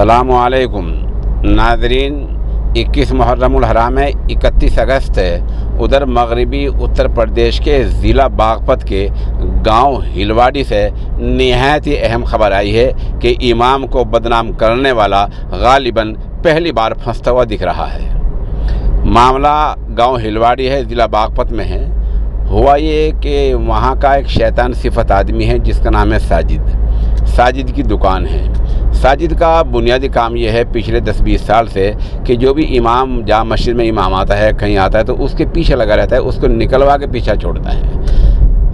السلام علیکم ناظرین، 21 محرم الحرام ہے، 31 اگست ہے۔ ادھر مغربی اتر پردیش کے ضلع باغپت کے گاؤں ہلواڑی سے نہایت ہی اہم خبر آئی ہے کہ امام کو بدنام کرنے والا غالباً پہلی بار پھنستا ہوا دکھ رہا ہے۔ معاملہ گاؤں ہلواڑی ہے، ضلع باغپت میں ہے۔ ہوا یہ کہ وہاں کا ایک شیطان صفت آدمی ہے جس کا نام ہے ساجد کی دکان ہے۔ ساجد کا بنیادی کام یہ ہے پچھلے 10-20 سال سے کہ جو بھی امام جہاں مسجد میں امام آتا ہے، کہیں آتا ہے تو اس کے پیچھے لگا رہتا ہے، اس کو نکلوا کے پیچھا چھوڑتا ہے۔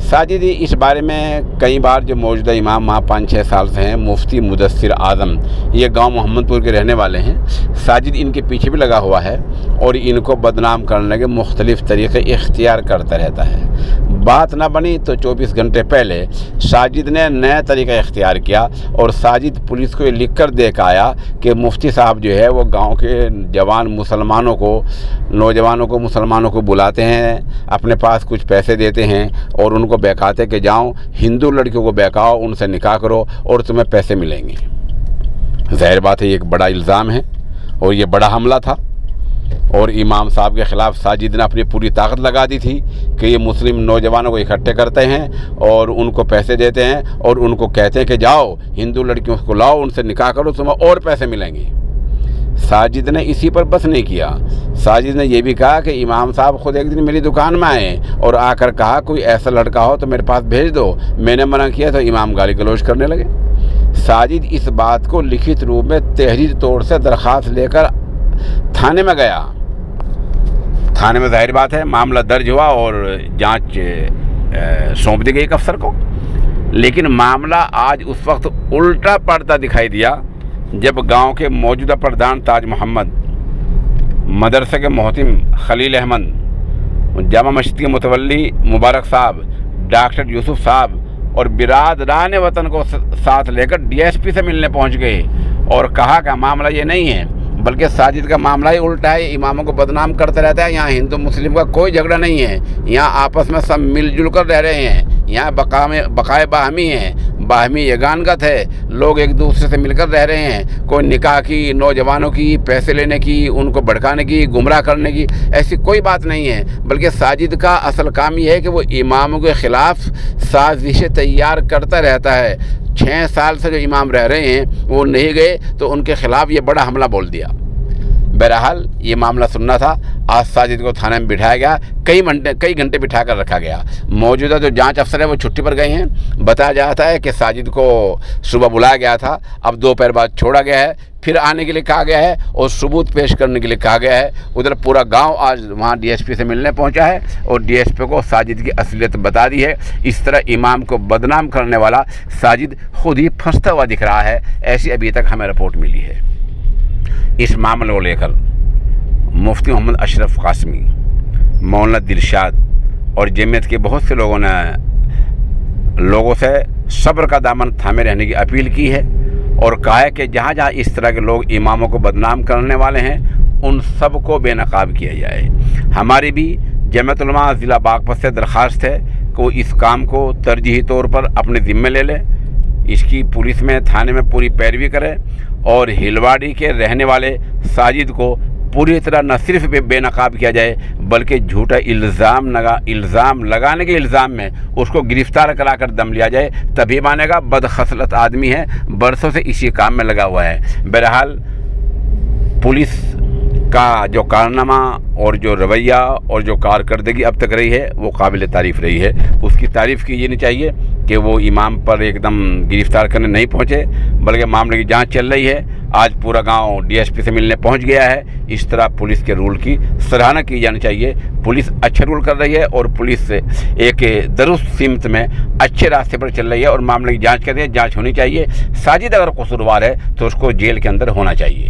ساجد اس بارے میں کئی بار جو موجودہ امام وہاں 5-6 سال سے ہیں، مفتی مدثر اعظم، یہ گاؤں محمد پور کے رہنے والے ہیں۔ ساجد ان کے پیچھے بھی لگا ہوا ہے اور ان کو بدنام کرنے کے مختلف طریقے اختیار کرتا رہتا ہے۔ بات نہ بنی تو 24 گھنٹے پہلے ساجد نے نیا طریقہ اختیار کیا اور ساجد پولیس کو یہ لکھ کر دے کے آیا کہ مفتی صاحب جو ہے وہ گاؤں کے نوجوانوں کو بلاتے ہیں، اپنے پاس کچھ پیسے دیتے ہیں اور ان کو بہکاتے کہ جاؤ ہندو لڑکیوں کو بہکاؤ، ان سے نکاح کرو اور تمہیں پیسے ملیں گے۔ ظاہر بات ہے یہ ایک بڑا الزام ہے اور یہ بڑا حملہ تھا، اور امام صاحب کے خلاف ساجد نے اپنی پوری طاقت لگا دی تھی کہ یہ مسلم نوجوانوں کو اکٹھے کرتے ہیں اور ان کو پیسے دیتے ہیں اور ان کو کہتے ہیں کہ جاؤ ہندو لڑکیوں کو لاؤ، ان سے نکاح کرو، تمہیں اور پیسے ملیں گے۔ ساجد نے اسی پر بس نہیں کیا، ساجد نے یہ بھی کہا کہ امام صاحب خود ایک دن میری دکان میں آئے اور آ کر کہا کوئی ایسا لڑکا ہو تو میرے پاس بھیج دو۔ میں نے منع کیا تو امام گالی گلوچ کرنے لگے۔ ساجد اس بات کو لکھت روپ میں تحریر طور سے درخواست لے کر تھانے میں گیا۔ تھانے میں ظاہر بات ہے معاملہ درج ہوا اور جانچ سونپ دی گئی ایک افسر کو، لیکن معاملہ آج اس وقت الٹا پڑتا دکھائی دیا جب گاؤں کے موجودہ پردھان تاج محمد، مدرسے کے محتم خلیل احمد، جامع مسجد کے متولی مبارک صاحب، ڈاکٹر یوسف صاحب اور برادران وطن کو ساتھ لے کر ڈی ایس پی سے ملنے پہنچ گئے اور کہا کہ معاملہ یہ نہیں ہے بلکہ ساجد کا معاملہ ہی الٹا ہے، اماموں کو بدنام کرتا رہتا ہے۔ یہاں ہندو مسلم کا کوئی جھگڑا نہیں ہے، یہاں آپس میں سب مل جل کر رہ رہے ہیں، یہاں بقائے باہمی ہیں، باہمی یگانگت ہے، لوگ ایک دوسرے سے مل کر رہ رہے ہیں۔ کوئی نکاح کی، نوجوانوں کی، پیسے لینے کی، ان کو بھڑکانے کی، گمراہ کرنے کی ایسی کوئی بات نہیں ہے، بلکہ ساجد کا اصل کام یہ ہے کہ وہ اماموں کے خلاف سازشیں تیار کرتا رہتا ہے۔ 6 سال سے جو امام رہ رہے ہیں وہ نہیں گئے تو ان کے خلاف یہ بڑا حملہ بول دیا۔ بہرحال یہ معاملہ سننا تھا، آج ساجد کو تھانے میں بٹھایا گیا، کئی گھنٹے بٹھا کر رکھا گیا۔ موجودہ جو جانچ افسر ہیں وہ چھٹی پر گئے ہیں۔ بتایا جاتا ہے کہ ساجد کو صبح بلایا گیا تھا، اب دوپہر بعد چھوڑا گیا ہے، پھر آنے کے لیے کہا گیا ہے اور ثبوت پیش کرنے کے لیے کہا گیا ہے۔ ادھر پورا گاؤں آج وہاں ڈی ایس پی سے ملنے پہنچا ہے اور ڈی ایس پی کو ساجد کی اصلیت بتا دی ہے۔ اس طرح امام کو بدنام کرنے والا ساجد خود ہی پھنستا ہوا دکھ رہا ہے، ایسی ابھی تک ہمیں رپورٹ ملی ہے۔ اس معاملے کو لے کر مفتی محمد اشرف قاسمی، مولانا دلشاد اور جمعیت کے بہت سے لوگوں سے صبر کا دامن تھامے رہنے کی اپیل کی ہے اور کہا ہے کہ جہاں جہاں اس طرح کے لوگ اماموں کو بدنام کرنے والے ہیں ان سب کو بے نقاب کیا جائے۔ ہماری بھی جمعیت علماء ضلع باغپت سے درخواست ہے کہ وہ اس کام کو ترجیحی طور پر اپنے ذمے لے لے، اس کی پولیس میں، تھانے میں پوری پیروی کرے اور ہلواڑی کے رہنے والے ساجد کو پوری طرح نہ صرف بے نقاب کیا جائے بلکہ جھوٹا الزام لگانے کے الزام میں اس کو گرفتار کرا کر دم لیا جائے، تبھی مانے گا۔ بدخصلت آدمی ہے، برسوں سے اسی کام میں لگا ہوا ہے۔ بہرحال پولیس کا جو کارنامہ اور جو رویہ اور جو کارکردگی اب تک رہی ہے وہ قابل تعریف رہی ہے۔ اس کی تعریف کی یہ نہیں چاہیے کہ وہ امام پر ایک دم گرفتار کرنے نہیں پہنچے، بلکہ معاملے کی جانچ چل رہی ہے۔ آج پورا گاؤں ڈی ایس پی سے ملنے پہنچ گیا ہے۔ اس طرح پولیس کے رول کی سراہنا کی جانی چاہیے۔ پولیس اچھا رول کر رہی ہے اور پولیس ایک درست سمت میں اچھے راستے پر چل رہی ہے اور معاملے کی جانچ کر رہی ہے۔ جانچ ہونی چاہیے۔ ساجد اگر قصوروار ہے تو اس کو جیل کے اندر ہونا چاہیے۔